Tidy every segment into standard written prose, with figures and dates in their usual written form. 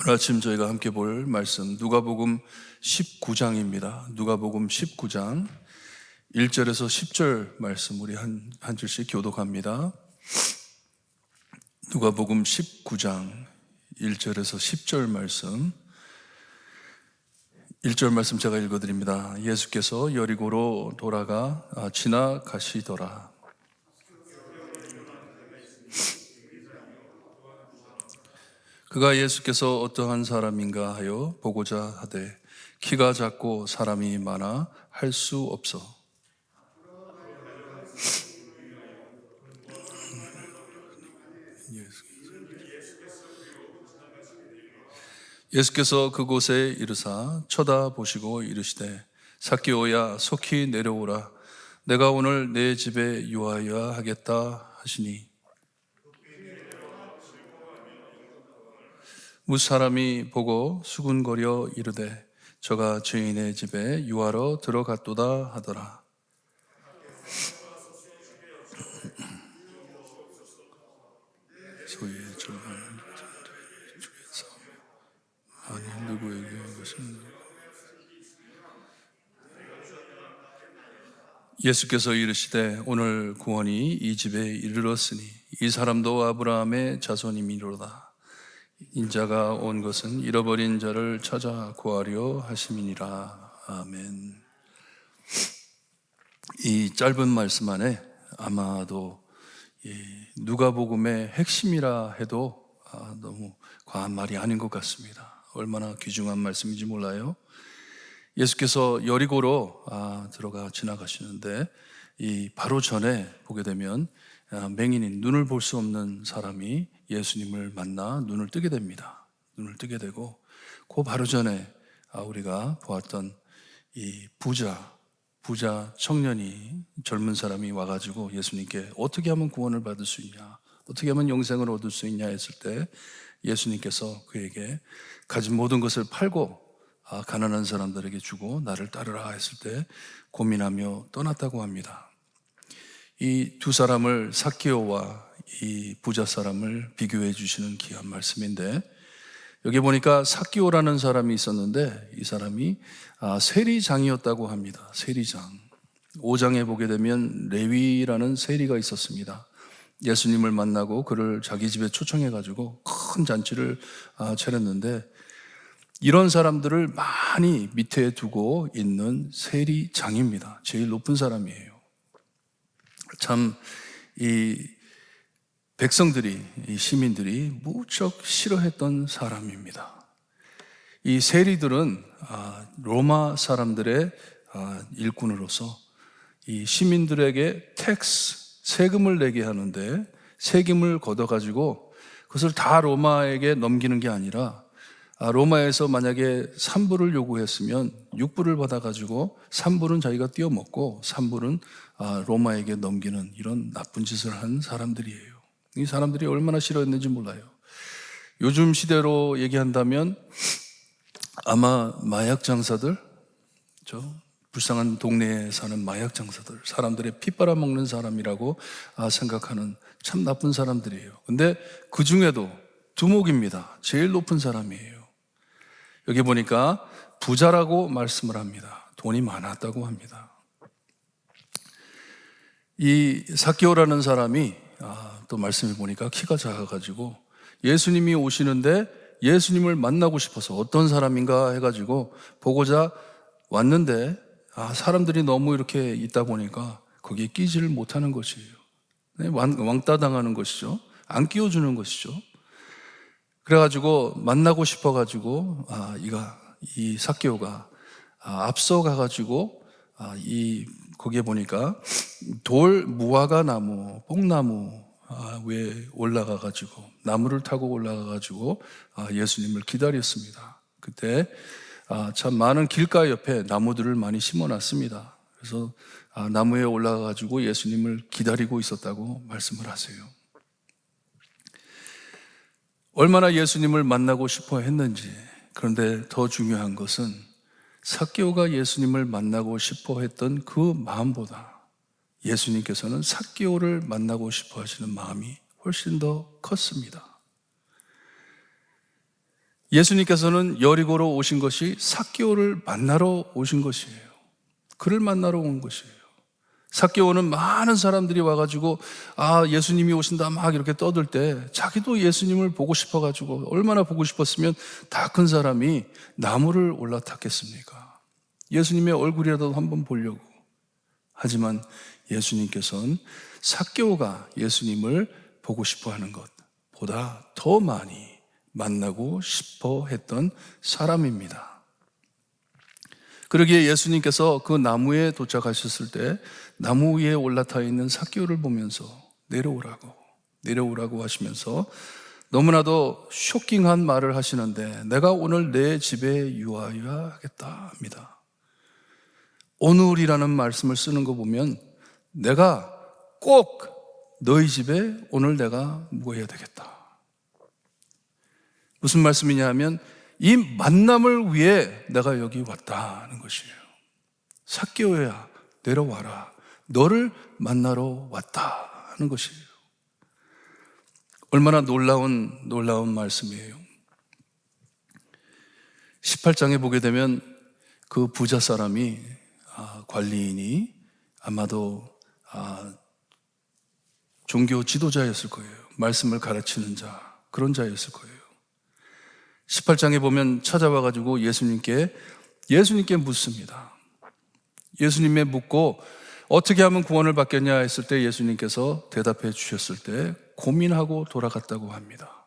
오늘 아침 저희가 함께 볼 말씀 누가복음 19장입니다. 누가복음 19장 1절에서 10절 말씀 우리 한 줄씩 교독합니다. 누가복음 19장 1절에서 10절 말씀 1절 말씀 제가 읽어드립니다. 예수께서 여리고로 돌아가 지나가시더라. 그가 예수께서 어떠한 사람인가 하여 보고자 하되 키가 작고 사람이 많아 할 수 없어 예수께서 그곳에 이르사 쳐다보시고 이르시되 삭개오야 속히 내려오라 내가 오늘 내 집에 유하여 하겠다 하시니 무사람이 보고 수군거려 이르되 저가 죄인의 집에 유하러 들어갔도다 하더라. 소유의 절반을 주께서 아니 누구에게 이것은 예수께서 이르시되 오늘 구원이 이 집에 이르렀으니 이 사람도 아브라함의 자손이미로다. 인자가 온 것은 잃어버린 자를 찾아 구하려 하심이니라. 아멘. 이 짧은 말씀 안에 아마도 누가복음의 핵심이라 해도 너무 과한 말이 아닌 것 같습니다. 얼마나 귀중한 말씀인지 몰라요. 예수께서 여리고로 들어가 지나가시는데 이 바로 전에 보게 되면 맹인인 눈을 볼 수 없는 사람이 예수님을 만나 눈을 뜨게 됩니다. 눈을 뜨게 되고 그 바로 전에 우리가 보았던 이 부자 청년이 젊은 사람이 와가지고 예수님께 어떻게 하면 구원을 받을 수 있냐, 어떻게 하면 영생을 얻을 수 있냐 했을 때 예수님께서 그에게 가진 모든 것을 팔고 가난한 사람들에게 주고 나를 따르라 했을 때 고민하며 떠났다고 합니다. 이 두 사람을 삭개오와 이 부자 사람을 비교해 주시는 귀한 말씀인데 여기 보니까 삭개오라는 사람이 있었는데 이 사람이 세리장이었다고 합니다. 세리장. 5장에 보게 되면 레위라는 세리가 있었습니다. 예수님을 만나고 그를 자기 집에 초청해 가지고 큰 잔치를 차렸는데 이런 사람들을 많이 밑에 두고 있는 세리장입니다. 제일 높은 사람이에요. 참 이 백성들이, 이 시민들이 무척 싫어했던 사람입니다. 이 세리들은 로마 사람들의 일꾼으로서 이 시민들에게 세금을 내게 하는데 세금을 걷어가지고 그것을 다 로마에게 넘기는 게 아니라 로마에서 만약에 3불을 요구했으면 6불을 받아가지고 3불은 자기가 띄어먹고 3불은 로마에게 넘기는 이런 나쁜 짓을 한 사람들이에요. 이 사람들이 얼마나 싫어했는지 몰라요. 요즘 시대로 얘기한다면 아마 마약 장사들, 불쌍한 동네에 사는 마약 장사들, 사람들의 피 빨아먹는 사람이라고 생각하는 참 나쁜 사람들이에요. 근데 그 중에도 두목입니다. 제일 높은 사람이에요. 여기 보니까 부자라고 말씀을 합니다. 돈이 많았다고 합니다. 이 삭개오라는 사람이 또 말씀해 보니까 키가 작아가지고 예수님이 오시는데 예수님을 만나고 싶어서 어떤 사람인가 해가지고 보고자 왔는데 사람들이 너무 이렇게 있다 보니까 거기에 끼지를 못하는 것이에요. 왕따 당하는 것이죠. 안 끼워주는 것이죠. 그래가지고 만나고 싶어가지고 이 삭개오가 앞서가가지고 거기에 보니까 돌 무화과 나무, 뽕나무 위에 올라가가지고 나무를 타고 올라가가지고 예수님을 기다렸습니다. 그때 참 많은 길가 옆에 나무들을 많이 심어놨습니다. 그래서 나무에 올라가가지고 예수님을 기다리고 있었다고 말씀을 하세요. 얼마나 예수님을 만나고 싶어 했는지. 그런데 더 중요한 것은 삭개오가 예수님을 만나고 싶어 했던 그 마음보다 예수님께서는 삭개오를 만나고 싶어 하시는 마음이 훨씬 더 컸습니다. 예수님께서는 여리고로 오신 것이 삭개오를 만나러 오신 것이에요. 그를 만나러 온 것이에요. 삭개오는 많은 사람들이 와가지고 예수님이 오신다 막 이렇게 떠들 때 자기도 예수님을 보고 싶어가지고 얼마나 보고 싶었으면 다 큰 사람이 나무를 올라탔겠습니까? 예수님의 얼굴이라도 한번 보려고. 하지만 예수님께서는 삭개오가 예수님을 보고 싶어하는 것보다 더 많이 만나고 싶어 했던 사람입니다. 그러기에 예수님께서 그 나무에 도착하셨을 때 나무 위에 올라타 있는 삭개오를 보면서 내려오라고 하시면서 너무나도 쇼킹한 말을 하시는데, 내가 오늘 내 집에 유하여야겠다 합니다. 오늘이라는 말씀을 쓰는 거 보면 내가 꼭 너희 집에 오늘 내가 묵어야 되겠다. 무슨 말씀이냐 하면 이 만남을 위해 내가 여기 왔다는 것이에요. 삭개오야, 내려와라. 너를 만나러 왔다는 것이에요. 얼마나 놀라운 말씀이에요. 18장에 보게 되면 그 부자 사람이 관리인이 아마도 종교 지도자였을 거예요. 말씀을 가르치는 자, 그런 자였을 거예요. 18장에 보면 찾아와가지고 예수님께 묻습니다. 예수님에 묻고 어떻게 하면 구원을 받겠냐 했을 때 예수님께서 대답해 주셨을 때 고민하고 돌아갔다고 합니다.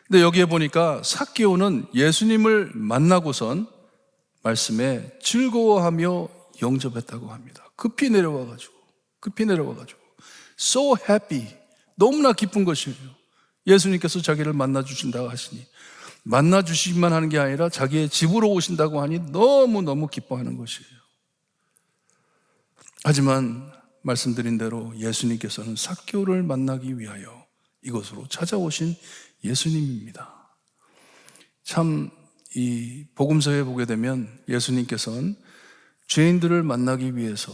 근데 여기에 보니까 삭개오는 예수님을 만나고선 말씀에 즐거워하며 영접했다고 합니다. 급히 내려와가지고 so happy, 너무나 기쁜 것이에요. 예수님께서 자기를 만나주신다고 하시니, 만나주시기만 하는 게 아니라 자기의 집으로 오신다고 하니 너무너무 기뻐하는 것이에요. 하지만 말씀드린 대로 예수님께서는 삭개오를 만나기 위하여 이곳으로 찾아오신 예수님입니다. 참 이 복음서에 보게 되면 예수님께서는 죄인들을 만나기 위해서,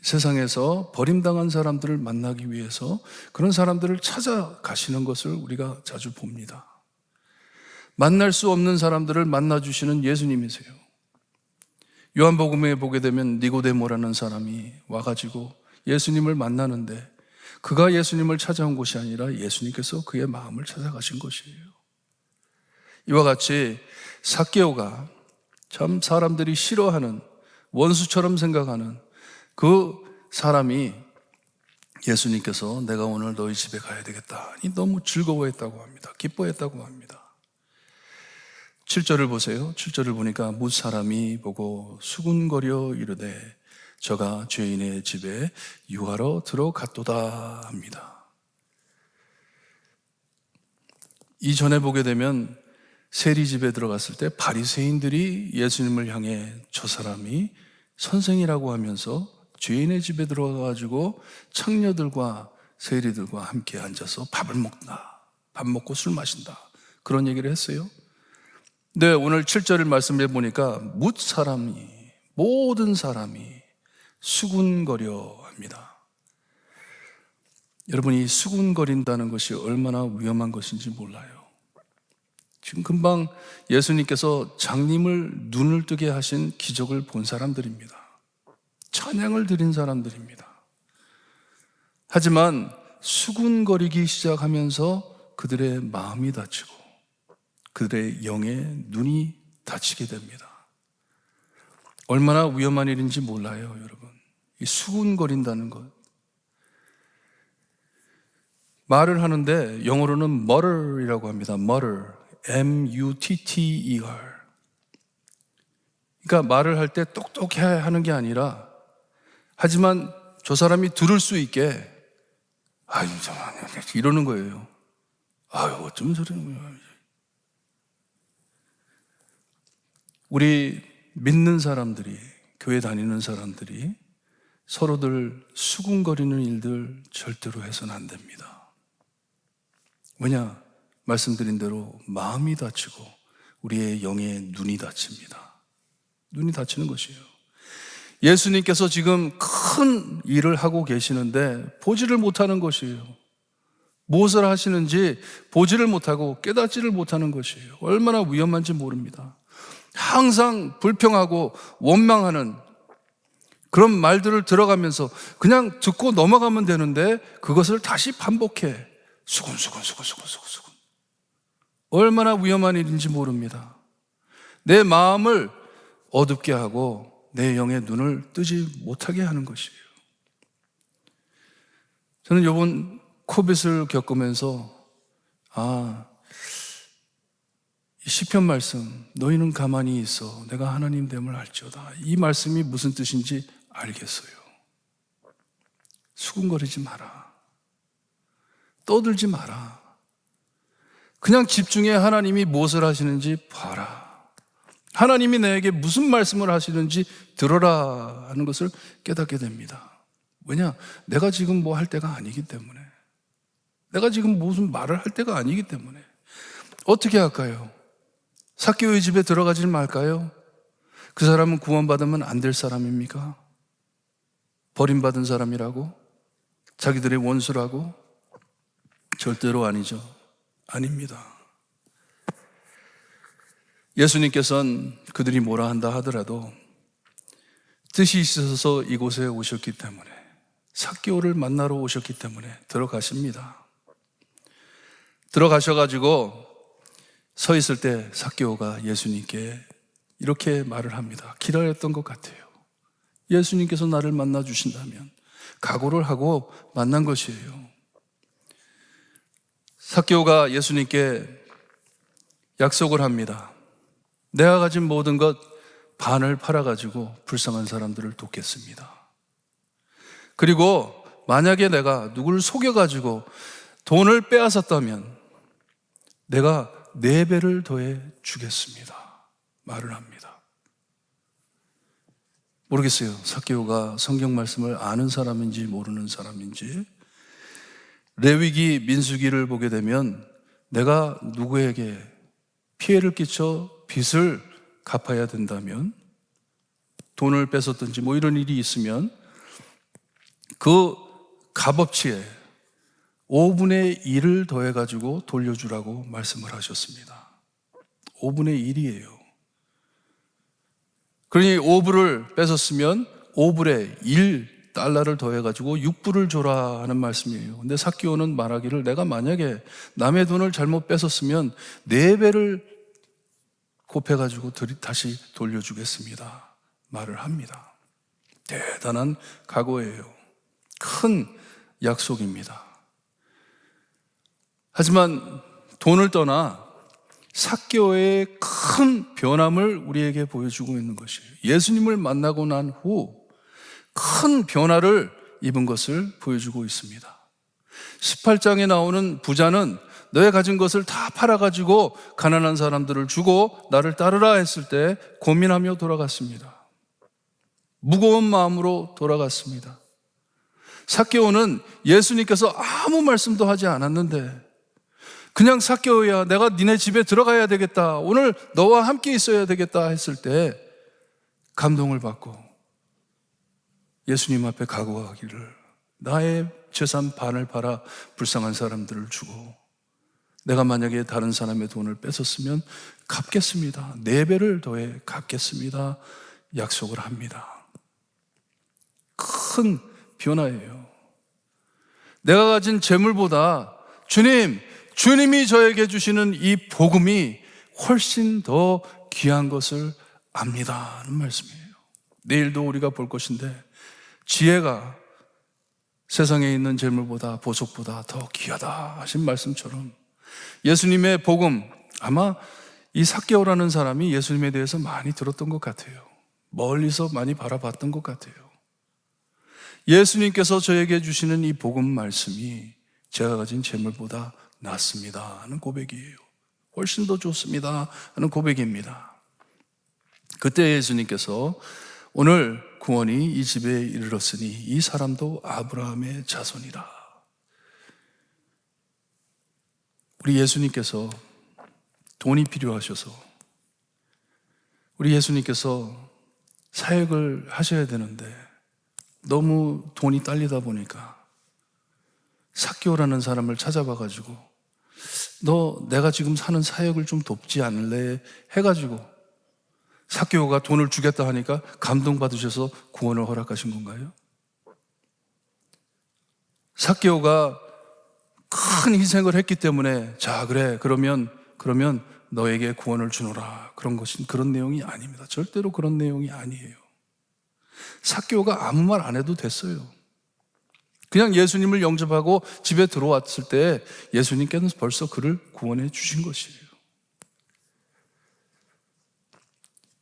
세상에서 버림당한 사람들을 만나기 위해서 그런 사람들을 찾아가시는 것을 우리가 자주 봅니다. 만날 수 없는 사람들을 만나주시는 예수님이세요. 요한복음에 보게 되면 니고데모라는 사람이 와가지고 예수님을 만나는데 그가 예수님을 찾아온 것이 아니라 예수님께서 그의 마음을 찾아가신 것이에요. 이와 같이 삭개오가 참 사람들이 싫어하는, 원수처럼 생각하는 그 사람이 예수님께서 내가 오늘 너희 집에 가야 되겠다 이 너무 즐거워했다고 합니다. 기뻐했다고 합니다. 7절을 보세요. 7절을 보니까 뭇 사람이 보고 수군거려 이르되 저가 죄인의 집에 유하러 들어갔도다 합니다. 이전에 보게 되면 세리집에 들어갔을 때 바리새인들이 예수님을 향해 저 사람이 선생이라고 하면서 죄인의 집에 들어가가지고 창녀들과 세리들과 함께 앉아서 밥을 먹다, 밥 먹고 술 마신다, 그런 얘기를 했어요. 근데 오늘 7절을 말씀해 보니까 모든 사람이 수군거려 합니다. 여러분이 수군거린다는 것이 얼마나 위험한 것인지 몰라요. 지금 금방 예수님께서 장님을 눈을 뜨게 하신 기적을 본 사람들입니다. 찬양을 드린 사람들입니다. 하지만 수군거리기 시작하면서 그들의 마음이 다치고 그들의 영의 눈이 다치게 됩니다. 얼마나 위험한 일인지 몰라요, 여러분. 이 수군거린다는 것. 말을 하는데 영어로는 mutter이라고 합니다. mutter. M-U-T-T-E-R. 그러니까 말을 할 때 똑똑해 하는 게 아니라, 하지만 저 사람이 들을 수 있게 이러는 거예요. 어쩜 저러는 거야. 우리 믿는 사람들이, 교회 다니는 사람들이 서로들 수군거리는 일들 절대로 해서는 안 됩니다. 왜냐? 말씀드린 대로 마음이 다치고 우리의 영의 눈이 다칩니다. 눈이 다치는 것이에요. 예수님께서 지금 큰 일을 하고 계시는데 보지를 못하는 것이에요. 무엇을 하시는지 보지를 못하고 깨닫지를 못하는 것이에요. 얼마나 위험한지 모릅니다. 항상 불평하고 원망하는 그런 말들을 들어가면서 그냥 듣고 넘어가면 되는데 그것을 다시 반복해. 수근수근. 얼마나 위험한 일인지 모릅니다. 내 마음을 어둡게 하고 내 영의 눈을 뜨지 못하게 하는 것이에요. 저는 이번 코빗을 겪으면서 이 시편 말씀, 너희는 가만히 있어 내가 하나님 됨을 알지어다, 이 말씀이 무슨 뜻인지 알겠어요. 수군거리지 마라. 떠들지 마라. 그냥 집중해. 하나님이 무엇을 하시는지 봐라. 하나님이 나에게 무슨 말씀을 하시는지 들어라 하는 것을 깨닫게 됩니다. 왜냐? 내가 지금 뭐 할 때가 아니기 때문에. 내가 지금 무슨 말을 할 때가 아니기 때문에. 어떻게 할까요? 삭개오의 집에 들어가지 말까요? 그 사람은 구원받으면 안 될 사람입니까? 버림받은 사람이라고? 자기들의 원수라고? 절대로 아니죠. 아닙니다. 예수님께서는 그들이 뭐라 한다 하더라도 뜻이 있어서 이곳에 오셨기 때문에, 삭개오를 만나러 오셨기 때문에 들어가십니다. 들어가셔가지고 서 있을 때 삭개오가 예수님께 이렇게 말을 합니다. 기다렸던 것 같아요. 예수님께서 나를 만나 주신다면 각오를 하고 만난 것이에요. 삭개오가 예수님께 약속을 합니다. 내가 가진 모든 것 반을 팔아가지고 불쌍한 사람들을 돕겠습니다. 그리고 만약에 내가 누구를 속여가지고 돈을 빼앗았다면 내가 4배를 더해 주겠습니다. 말을 합니다. 모르겠어요. 삭개오가 성경 말씀을 아는 사람인지 모르는 사람인지. 레위기, 민수기를 보게 되면 내가 누구에게 피해를 끼쳐 빚을 갚아야 된다면, 돈을 뺏었든지 뭐 이런 일이 있으면 그 값어치에 5분의 1을 더해가지고 돌려주라고 말씀을 하셨습니다. 5분의 1이에요. 그러니 5불을 뺏었으면 5불에 1달러를 더해가지고 6불을 줘라 하는 말씀이에요. 근데 삭개오는 말하기를 내가 만약에 남의 돈을 잘못 뺏었으면 4배를 곱해가지고 다시 돌려주겠습니다. 말을 합니다. 대단한 각오예요. 큰 약속입니다. 하지만 돈을 떠나 삭개오의 큰 변함을 우리에게 보여주고 있는 것이에요. 예수님을 만나고 난 후 큰 변화를 입은 것을 보여주고 있습니다. 18장에 나오는 부자는 너의 가진 것을 다 팔아가지고 가난한 사람들을 주고 나를 따르라 했을 때 고민하며 돌아갔습니다. 무거운 마음으로 돌아갔습니다. 삭개오는 예수님께서 아무 말씀도 하지 않았는데 그냥 삭개오야, 내가 니네 집에 들어가야 되겠다, 오늘 너와 함께 있어야 되겠다 했을 때 감동을 받고 예수님 앞에 각오하기를 나의 재산 반을 팔아 불쌍한 사람들을 주고 내가 만약에 다른 사람의 돈을 뺏었으면 갚겠습니다. 4배를 더해 갚겠습니다. 약속을 합니다. 큰 변화예요. 내가 가진 재물보다 주님이 저에게 주시는 이 복음이 훨씬 더 귀한 것을 압니다 하는 말씀이에요. 내일도 우리가 볼 것인데 지혜가 세상에 있는 재물보다 보석보다 더 귀하다 하신 말씀처럼 예수님의 복음, 아마 이 삭개오라는 사람이 예수님에 대해서 많이 들었던 것 같아요. 멀리서 많이 바라봤던 것 같아요. 예수님께서 저에게 주시는 이 복음 말씀이 제가 가진 재물보다 낫습니다 하는 고백이에요. 훨씬 더 좋습니다 하는 고백입니다. 그때 예수님께서 오늘 구원이 이 집에 이르렀으니 이 사람도 아브라함의 자손이라. 우리 예수님께서 돈이 필요하셔서 우리 예수님께서 사역을 하셔야 되는데 너무 돈이 딸리다 보니까 삭개오라는 사람을 찾아봐가지고 너 내가 지금 사는 사역을 좀 돕지 않을래? 해가지고 삭개오가 돈을 주겠다 하니까 감동받으셔서 구원을 허락하신 건가요? 삭개오가 큰 희생을 했기 때문에 자 그래 그러면 너에게 구원을 주노라 그런 내용이 아닙니다. 절대로 그런 내용이 아니에요. 삭개오가 아무 말 안 해도 됐어요. 그냥 예수님을 영접하고 집에 들어왔을 때 예수님께는 벌써 그를 구원해 주신 것이에요.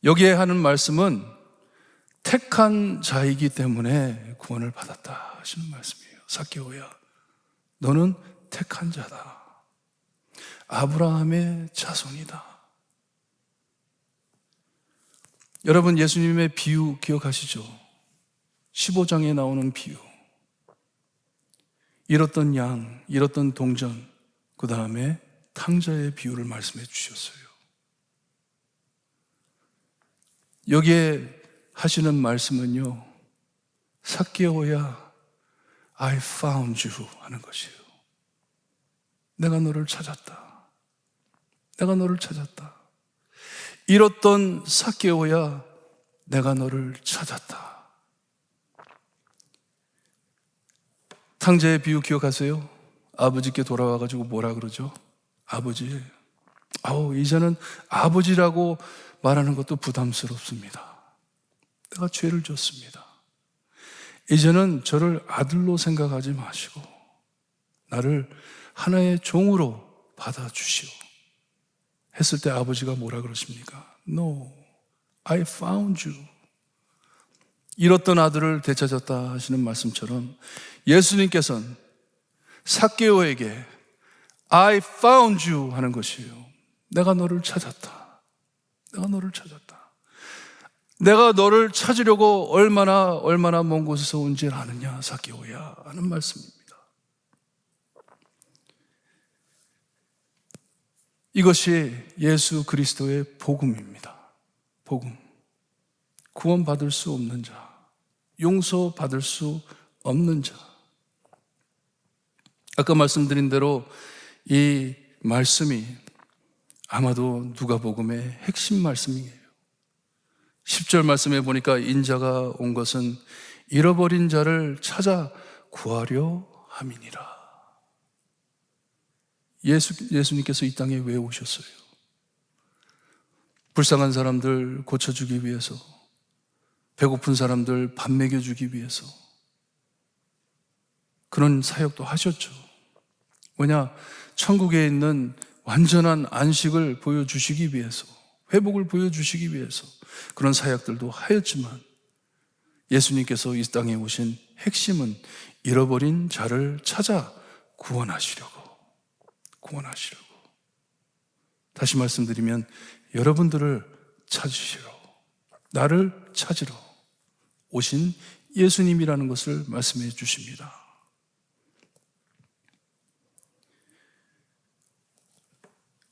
여기에 하는 말씀은 택한 자이기 때문에 구원을 받았다 하시는 말씀이에요. 삭개오야, 너는 택한 자다. 아브라함의 자손이다. 여러분, 예수님의 비유 기억하시죠? 15장에 나오는 비유. 잃었던 양, 잃었던 동전, 그 다음에 탕자의 비유를 말씀해 주셨어요. 여기에 하시는 말씀은요, 삭개오야, I found you 하는 것이에요. 내가 너를 찾았다. 내가 너를 찾았다. 잃었던 삭개오야, 내가 너를 찾았다. 탕자의 비유 기억하세요? 아버지께 돌아와가지고 뭐라 그러죠? 아버지, 이제는 아버지라고 말하는 것도 부담스럽습니다. 내가 죄를 졌습니다. 이제는 저를 아들로 생각하지 마시고 나를 하나의 종으로 받아주시오. 했을 때 아버지가 뭐라 그러십니까? No, I found you. 잃었던 아들을 되찾았다 하시는 말씀처럼 예수님께서는 삭개오에게 I found you 하는 것이에요. 내가 너를 찾았다. 내가 너를 찾았다. 내가 너를 찾으려고 얼마나 먼 곳에서 온지 아느냐, 삭개오야 하는 말씀입니다. 이것이 예수 그리스도의 복음입니다. 복음. 구원받을 수 없는 자, 용서받을 수 없는 자. 아까 말씀드린 대로 이 말씀이 아마도 누가복음의 핵심 말씀이에요. 10절 말씀에 보니까 인자가 온 것은 잃어버린 자를 찾아 구하려 함이니라. 예수님께서 이 땅에 왜 오셨어요? 불쌍한 사람들 고쳐주기 위해서, 배고픈 사람들 밥 먹여주기 위해서 그런 사역도 하셨죠. 왜냐? 천국에 있는 완전한 안식을 보여주시기 위해서, 회복을 보여주시기 위해서 그런 사역들도 하였지만 예수님께서 이 땅에 오신 핵심은 잃어버린 자를 찾아 구원하시려고. 다시 말씀드리면 여러분들을 찾으시러, 나를 찾으러 오신 예수님이라는 것을 말씀해 주십니다.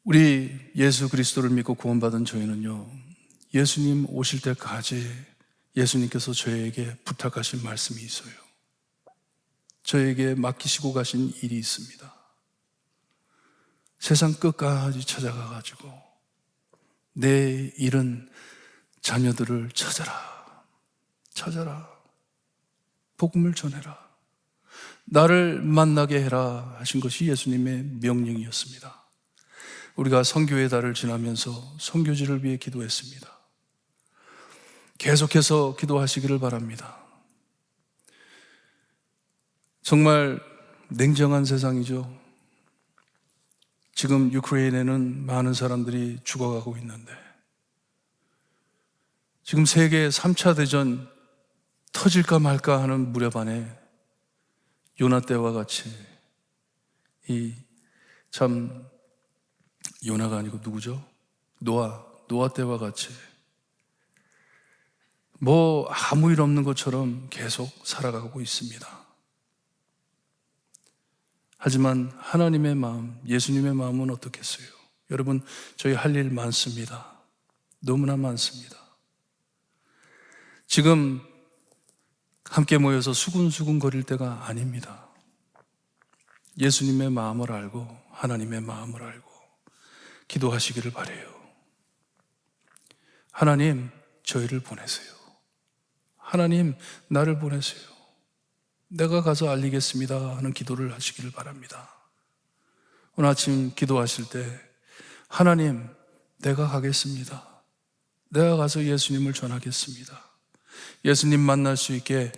우리 예수 그리스도를 믿고 구원받은 저희는요, 예수님 오실 때까지 예수님께서 저에게 부탁하신 말씀이 있어요. 저에게 맡기시고 가신 일이 있습니다. 세상 끝까지 찾아가가지고 내 잃은 자녀들을 찾아라. 복음을 전해라. 나를 만나게 해라 하신 것이 예수님의 명령이었습니다. 우리가 선교의 달을 지나면서 선교지를 위해 기도했습니다. 계속해서 기도하시기를 바랍니다. 정말 냉정한 세상이죠. 지금 유크레인에는 많은 사람들이 죽어가고 있는데 지금 세계 3차 대전 터질까 말까 하는 무렵 안에 요나 때와 같이 요나가 아니고 누구죠? 노아 때와 같이 아무 일 없는 것처럼 계속 살아가고 있습니다. 하지만 하나님의 마음, 예수님의 마음은 어떻겠어요? 여러분, 저희 할 일 많습니다. 너무나 많습니다. 지금 함께 모여서 수군수군 거릴 때가 아닙니다. 예수님의 마음을 알고 하나님의 마음을 알고 기도하시기를 바라요. 하나님, 저희를 보내세요. 하나님, 나를 보내세요. 내가 가서 알리겠습니다 하는 기도를 하시기를 바랍니다. 오늘 아침 기도하실 때 하나님, 내가 가겠습니다. 내가 가서 예수님을 전하겠습니다. 예수님 만날 수 있게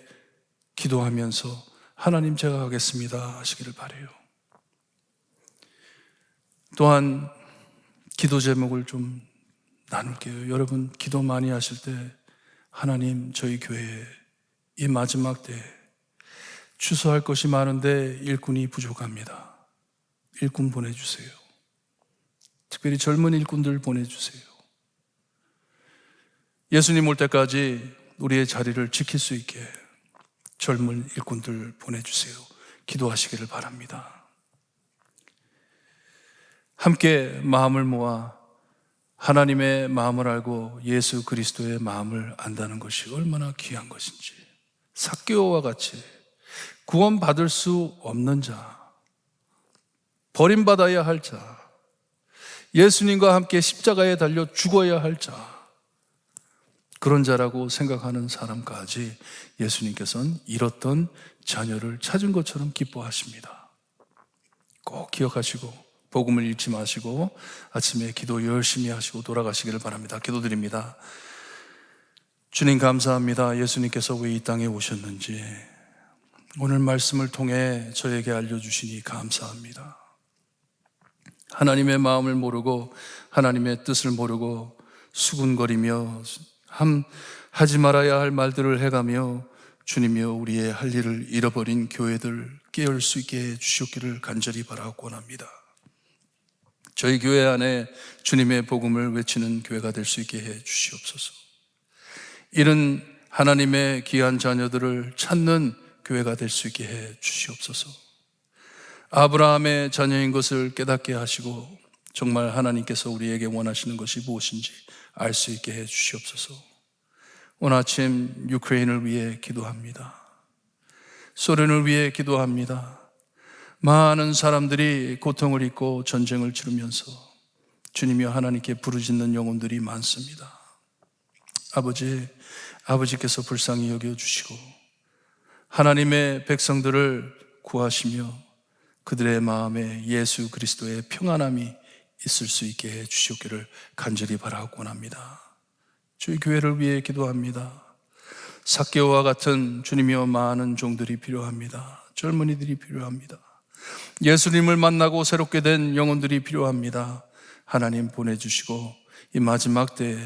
기도하면서 하나님, 제가 가겠습니다 하시기를 바라요. 또한 기도 제목을 좀 나눌게요. 여러분 기도 많이 하실 때 하나님, 저희 교회에 이 마지막 때에 추수할 것이 많은데 일꾼이 부족합니다. 일꾼 보내주세요. 특별히 젊은 일꾼들 보내주세요. 예수님 올 때까지 우리의 자리를 지킬 수 있게 젊은 일꾼들 보내주세요. 기도하시기를 바랍니다. 함께 마음을 모아 하나님의 마음을 알고 예수 그리스도의 마음을 안다는 것이 얼마나 귀한 것인지, 삭개오와 같이 구원받을 수 없는 자, 버림받아야 할 자, 예수님과 함께 십자가에 달려 죽어야 할 자, 그런 자라고 생각하는 사람까지 예수님께서는 잃었던 자녀를 찾은 것처럼 기뻐하십니다. 꼭 기억하시고 복음을 잃지 마시고 아침에 기도 열심히 하시고 돌아가시기를 바랍니다. 기도드립니다. 주님 감사합니다. 예수님께서 왜 이 땅에 오셨는지 오늘 말씀을 통해 저에게 알려주시니 감사합니다. 하나님의 마음을 모르고 하나님의 뜻을 모르고 수군거리며 하지 말아야 할 말들을 해가며 주님이여 우리의 할 일을 잃어버린 교회들 깨울 수 있게 해주시기를 간절히 바라고 원합니다. 저희 교회 안에 주님의 복음을 외치는 교회가 될 수 있게 해 주시옵소서. 이런 하나님의 귀한 자녀들을 찾는 교회가 될 수 있게 해 주시옵소서. 아브라함의 자녀인 것을 깨닫게 하시고 정말 하나님께서 우리에게 원하시는 것이 무엇인지 알 수 있게 해 주시옵소서. 오늘 아침 유크레인을 위해 기도합니다. 소련을 위해 기도합니다. 많은 사람들이 고통을 잊고 전쟁을 치르면서 주님이여 하나님께 부르짖는 영혼들이 많습니다. 아버지께서 불쌍히 여겨주시고 하나님의 백성들을 구하시며 그들의 마음에 예수 그리스도의 평안함이 있을 수 있게 해주시기를 간절히 바라고 원합니다. 저희 교회를 위해 기도합니다. 삭개오와 같은 주님이여 많은 종들이 필요합니다. 젊은이들이 필요합니다. 예수님을 만나고 새롭게 된 영혼들이 필요합니다. 하나님 보내주시고 이 마지막 때에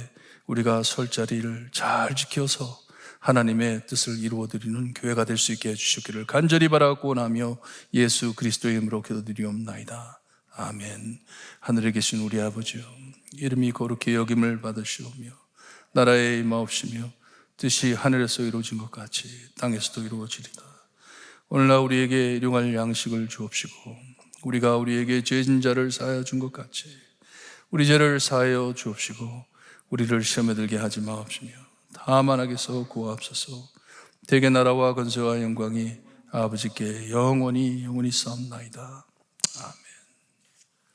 우리가 설 자리를 잘 지켜서 하나님의 뜻을 이루어드리는 교회가 될 수 있게 해주시기를 간절히 바라고 원하며 예수 그리스도의 이름으로 기도드리옵나이다. 아멘. 하늘에 계신 우리 아버지여, 이름이 거룩히 여김을 받으시오며 나라에 임하옵시며 뜻이 하늘에서 이루어진 것 같이 땅에서도 이루어지리다. 오늘날 우리에게 일용할 양식을 주옵시고 우리가 우리에게 죄진 자를 사하여 준 것 같이 우리 죄를 사하여 주옵시고 우리를 시험에 들게 하지 마옵시며 다만 악에서 구하옵소서. 대개 나라와 권세와 영광이 아버지께 영원히 싸움나이다.